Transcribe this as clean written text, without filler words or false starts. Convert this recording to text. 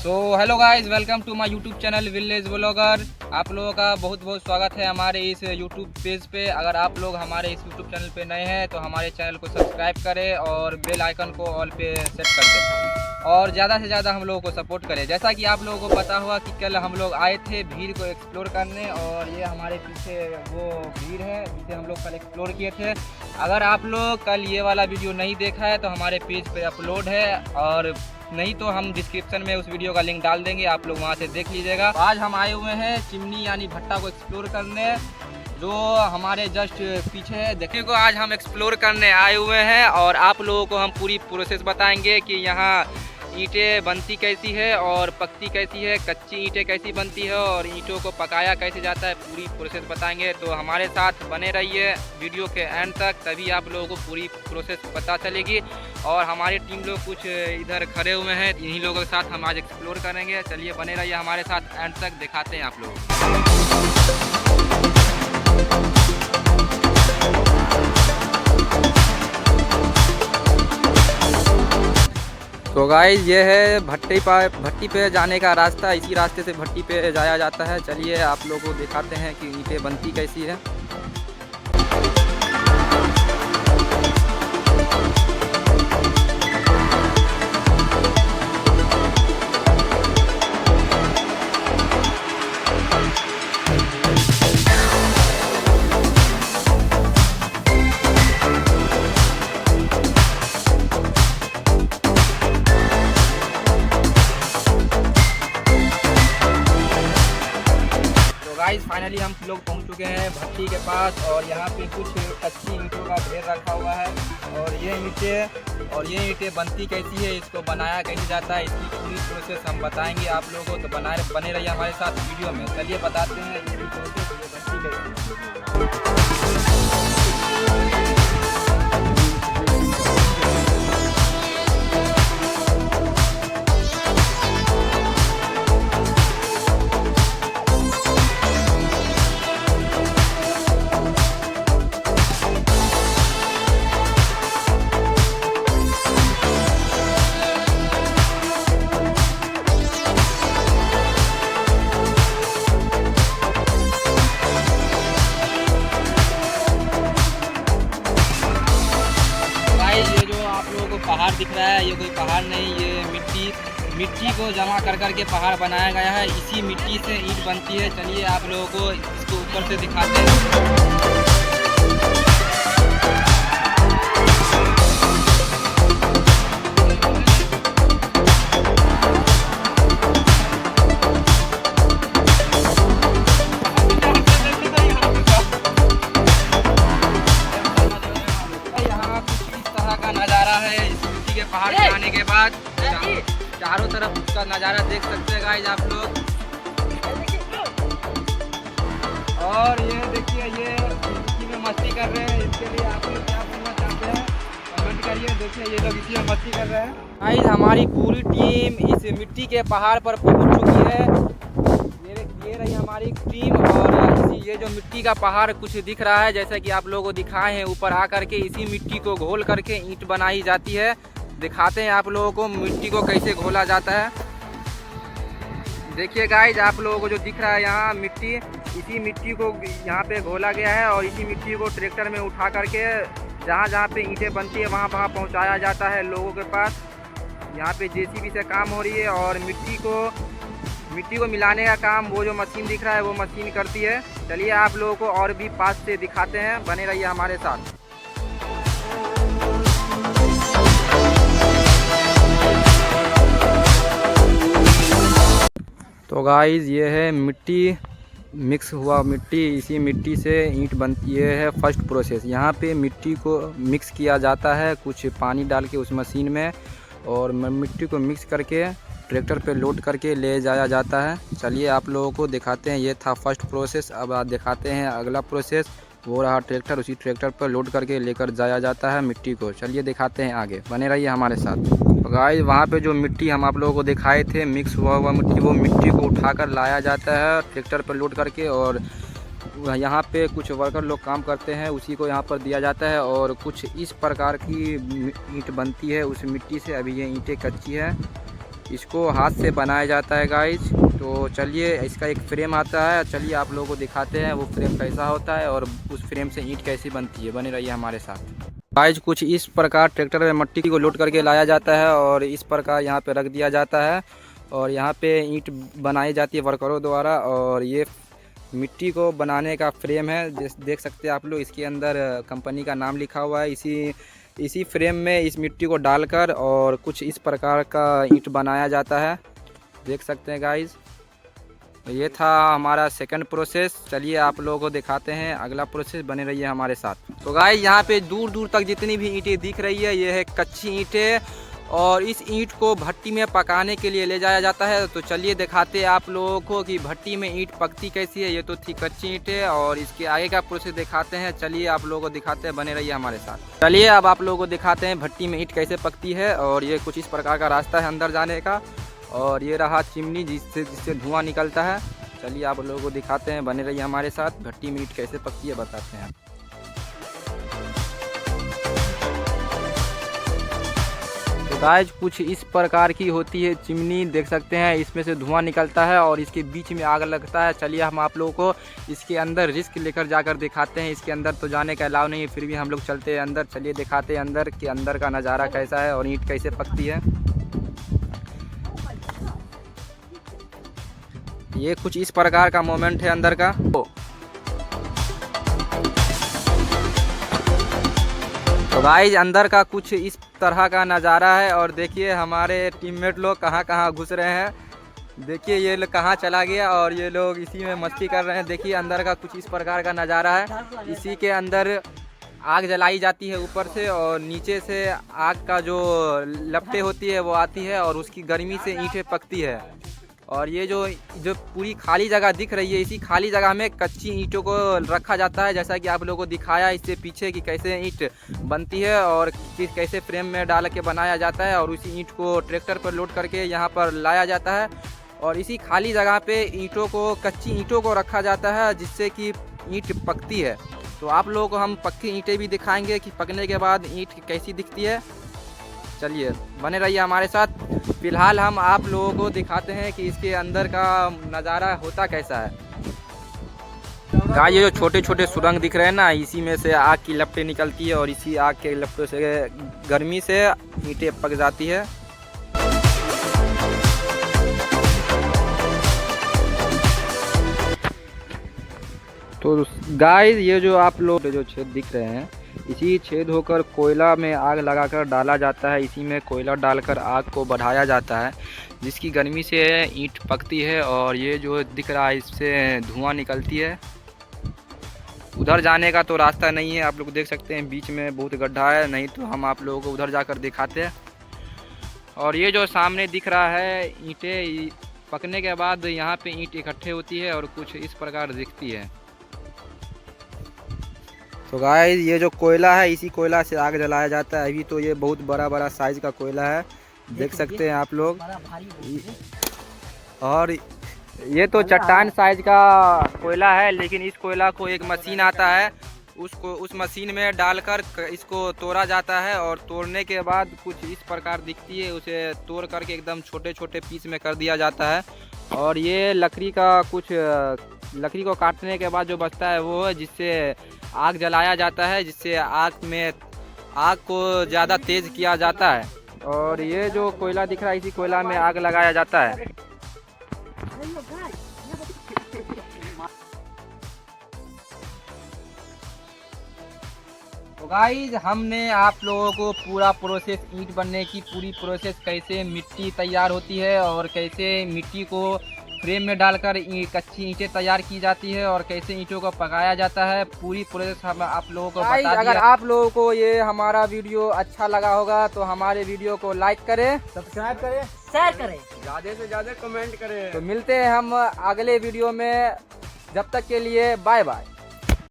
तो hello guys, welcome to my YouTube channel village vlogger. आप लोगों का बहुत बहुत स्वागत है हमारे इस यूट्यूब पेज पे। अगर आप लोग हमारे इस यूट्यूब चैनल पे नए हैं तो हमारे चैनल को सब्सक्राइब करें और बेल आइकन को ऑल पे सेट कर दें और ज़्यादा से ज़्यादा हम लोगों को सपोर्ट करें। जैसा कि आप लोगों को पता हुआ कि कल हम लोग आए थे भीड़ को एक्सप्लोर करने और ये हमारे पीछे वो भीड़ है जिसे हम लोग कल एक्सप्लोर किए थे। अगर आप लोग कल ये वाला वीडियो नहीं देखा है तो हमारे पेज पे अपलोड है, और नहीं तो हम डिस्क्रिप्शन में उस वीडियो का लिंक डाल देंगे, आप लोग वहां से देख लीजिएगा। आज हम आए हुए हैं चिमनी यानी भट्टा को एक्सप्लोर करने, जो हमारे जस्ट पीछे है। देखिए को आज हम एक्सप्लोर करने आए हुए हैं और आप लोगों को हम पूरी प्रोसेस बताएंगे कि यहाँ ईंटें बनती कैसी है और पकती कैसी है, कच्ची ईंटें कैसी बनती है और ईंटों को पकाया कैसे जाता है, पूरी प्रोसेस बताएंगे। तो हमारे साथ बने रहिए वीडियो के एंड तक, तभी आप लोगों को पूरी प्रोसेस पता चलेगी। और हमारी टीम लोग कुछ इधर खड़े हुए हैं, इन्हीं लोगों के साथ हम आज एक्सप्लोर करेंगे। चलिए बने रहिए हमारे साथ एंड तक, दिखाते हैं आप लोग। तो गाइस ये है भट्टी पे जाने का रास्ता। इसी रास्ते से भट्टी पे जाया जाता है। चलिए आप लोगों को दिखाते हैं कि ईंटें बनती कैसी है। गाइस फाइनली हम लोग पहुंच चुके हैं भट्टी के पास और यहाँ पे कुछ कच्ची ईंटों का ढेर रखा हुआ है। और ये ईंटें बनती कैसी है, इसको बनाया कैसे जाता है, इसकी पूरी प्रोसेस हम बताएंगे आप लोगों को। तो बने रहिए हमारे साथ वीडियो में। चलिए बताते हैं इसकी प्रोसेस बनती कैसी है। पहाड़ दिख रहा है, ये कोई पहाड़ नहीं, ये मिट्टी को जमा कर के पहाड़ बनाया गया है। इसी मिट्टी से ईंट बनती है। चलिए आप लोगों को इसको ऊपर से दिखाते हैं। पहाड़ पे आने के बाद चारों तरफ उसका नज़ारा देख सकते हैं गाइस आप लोग। और ये देखिए ये मिट्टी में मस्ती कर रहे हैं, इसके लिए आप लोग क्या करना चाहते हैं कमेंट करिए। देखिए ये लोग इसी में मस्ती कर रहे हैं। गाइस हमारी पूरी टीम इस मिट्टी के पहाड़ पर पहुंच चुकी है। ये रही हमारी टीम। और ये जो मिट्टी का पहाड़ कुछ दिख रहा है, जैसा कि आप लोगों को दिखाए हैं, ऊपर आकर के इसी मिट्टी को घोल करके ईंट बनाई जाती है। दिखाते हैं आप लोगों को मिट्टी को कैसे घोला जाता है। देखिए गाइस आप लोगों को जो दिख रहा है यहाँ मिट्टी, इसी मिट्टी को यहाँ पे घोला गया है और इसी मिट्टी को ट्रैक्टर में उठा करके जहाँ जहाँ पे ईंटें बनती है वहाँ पहुँचाया जाता है लोगों के पास। यहाँ पे जेसीबी से काम हो रही है और मिट्टी को मिलाने का काम वो जो मशीन दिख रहा है वो मशीन करती है। चलिए आप लोगों को और भी पास से दिखाते हैं, बने रहिए हमारे साथ। तो गाइस ये है मिट्टी, मिक्स हुआ मिट्टी, इसी मिट्टी से ईंट बनती है। फर्स्ट प्रोसेस यहाँ पे मिट्टी को मिक्स किया जाता है कुछ पानी डाल के उस मशीन में, और मिट्टी को मिक्स करके ट्रैक्टर पे लोड करके ले जाया जाता है। चलिए आप लोगों को दिखाते हैं। ये था फर्स्ट प्रोसेस। अब आप दिखाते हैं अगला प्रोसेस। वो रहा ट्रैक्टर, उसी ट्रैक्टर पर लोड करके लेकर जाया जाता है मिट्टी को। चलिए दिखाते हैं आगे, बने रहिए हमारे साथ। तो गाइस वहाँ पे जो मिट्टी हम आप लोगों को दिखाए थे मिक्स हुआ मिट्टी, वो मिट्टी को उठाकर लाया जाता है ट्रैक्टर पर लोड करके, और यहाँ पे कुछ वर्कर लोग काम करते हैं, उसी को यहाँ पर दिया जाता है। और कुछ इस प्रकार की ईंट बनती है उस मिट्टी से। अभी ये ईंटें कच्ची है इसको हाथ से बनाया जाता है गाइज। तो चलिए इसका एक फ्रेम आता है, चलिए आप लोगों को दिखाते हैं वो फ्रेम कैसा होता है और उस फ्रेम से ईंट कैसी बनती है। बने रहिए हमारे साथ। गाइज कुछ इस प्रकार ट्रैक्टर में मट्टी को लोड करके लाया जाता है और इस प्रकार यहाँ पे रख दिया जाता है और यहाँ पे ईंट बनाई जाती है वर्करों द्वारा। और ये मिट्टी को बनाने का फ्रेम है, देख सकते हैं आप लोग। इसके अंदर कंपनी का नाम लिखा हुआ है। इसी फ्रेम में इस मिट्टी को डालकर और कुछ इस प्रकार का ईंट बनाया जाता है, देख सकते हैं गाइज। ये था हमारा सेकंड प्रोसेस। चलिए आप लोगों को दिखाते हैं अगला प्रोसेस, बने रहिए हमारे साथ। तो गाइज यहाँ पे दूर दूर तक जितनी भी ईंटें दिख रही है ये है कच्ची ईंटें और इस ईंट को भट्टी में पकाने के लिए ले जाया जाता है। तो चलिए दिखाते हैं आप लोगों को कि भट्टी में ईंट पकती कैसी है। ये तो थी कच्ची ईंटें और इसके आगे का प्रोसेस दिखाते हैं। चलिए आप लोगों को दिखाते हैं, बने रहिए हमारे साथ। चलिए अब आप लोगों को दिखाते हैं भट्टी में ईंट कैसे पकती है। और ये कुछ इस प्रकार का रास्ता है अंदर जाने का और ये रहा चिमनी जिससे धुआं निकलता है। चलिए आप लोगों को दिखाते हैं, बने रहिए हमारे साथ। भट्टी में ईंट कैसे पकती है बताते हैं। तो गाइज कुछ इस प्रकार की होती है चिमनी, देख सकते हैं। इसमें से धुआं निकलता है और इसके बीच में आग लगता है। चलिए हम आप लोगों को इसके अंदर रिस्क लेकर जाकर दिखाते हैं। इसके अंदर तो जाने का अलाउ नहीं है, फिर भी हम लोग चलते हैं अंदर। चलिए दिखाते हैं अंदर कि अंदर का नज़ारा कैसा है और ईंट कैसे पकती है। ये कुछ इस प्रकार का मोमेंट है अंदर का। तो गाइज अंदर का कुछ इस तरह का नज़ारा है और देखिए हमारे टीममेट लोग कहाँ कहाँ घुस रहे हैं। देखिए ये लोग कहाँ चला गया और ये लोग इसी में मस्ती कर रहे हैं। देखिए अंदर का कुछ इस प्रकार का नज़ारा है। इसी के अंदर आग जलाई जाती है ऊपर से और नीचे से आग का जो लपटें होती है वो आती है और उसकी गर्मी से ईंटें पकती है। और ये जो पूरी खाली जगह दिख रही है, इसी खाली जगह में कच्ची ईंटों को रखा जाता है। जैसा कि आप लोगों को दिखाया इससे पीछे कि कैसे ईंट बनती है और कैसे फ्रेम में डाल के बनाया जाता है और उसी ईंट को ट्रैक्टर पर लोड करके यहाँ पर लाया जाता है। और इसी खाली जगह पे कच्ची ईंटों को रखा जाता है जिससे कि ईंट पकती है। तो आप लोगों को हम पक्की ईंटें भी दिखाएंगे कि पकने के बाद ईंट कैसी दिखती है। चलिए बने रहिए हमारे साथ। फिलहाल हम आप लोगों को दिखाते हैं कि इसके अंदर का नज़ारा होता कैसा है। गाइस ये जो छोटे छोटे सुरंग दिख रहे हैं ना, इसी में से आग की लपटें निकलती है और इसी आग के लपटों से गर्मी से ईंटें पक जाती है। तो गाइस ये जो आप लोग जो छेद दिख रहे हैं, इसी छेद होकर कोयला में आग लगाकर डाला जाता है। इसी में कोयला डालकर आग को बढ़ाया जाता है जिसकी गर्मी से ईंट पकती है। और ये जो दिख रहा है इससे धुआं निकलती है। उधर जाने का तो रास्ता नहीं है, आप लोग देख सकते हैं बीच में बहुत गड्ढा है, नहीं तो हम आप लोगों को उधर जाकर दिखाते हैं। और ये जो सामने दिख रहा है ईंटें पकने के बाद यहाँ पे ईंट इकट्ठे होती है और कुछ इस प्रकार दिखती है। तो गाइस ये जो कोयला है इसी कोयला से आग जलाया जाता है। अभी तो ये बहुत बड़ा बड़ा साइज का कोयला है, देख सकते हैं आप लोग। और ये तो चट्टान साइज का कोयला है, लेकिन इस कोयला को एक मशीन आता है, उस मशीन में डालकर इसको तोड़ा जाता है। और तोड़ने के बाद कुछ इस प्रकार दिखती है, उसे तोड़ करके एकदम छोटे छोटे पीस में कर दिया जाता है। और ये लकड़ी को काटने के बाद जो बचता है वो है जिससे आग जलाया जाता है, जिससे आग को ज़्यादा तेज़ किया जाता है। और ये जो कोयला दिख रहा है इसी कोयला में आग लगाया जाता है। तो गाइज हमने आप लोगों को पूरा प्रोसेस, ईंट बनने की पूरी प्रोसेस, कैसे मिट्टी तैयार होती है और कैसे मिट्टी को फ्रेम में डालकर कच्ची ईंटें तैयार की जाती है और कैसे ईंटों को पकाया जाता है, पूरी प्रोसेस हम आप लोगों को बता दिया। अगर आप लोगों को ये हमारा वीडियो अच्छा लगा होगा तो हमारे वीडियो को लाइक करें, सब्सक्राइब करें, शेयर करें, ज़्यादा से ज़्यादा कमेंट करें। तो मिलते हैं हम अगले वीडियो में। जब तक के लिए बाय बाय।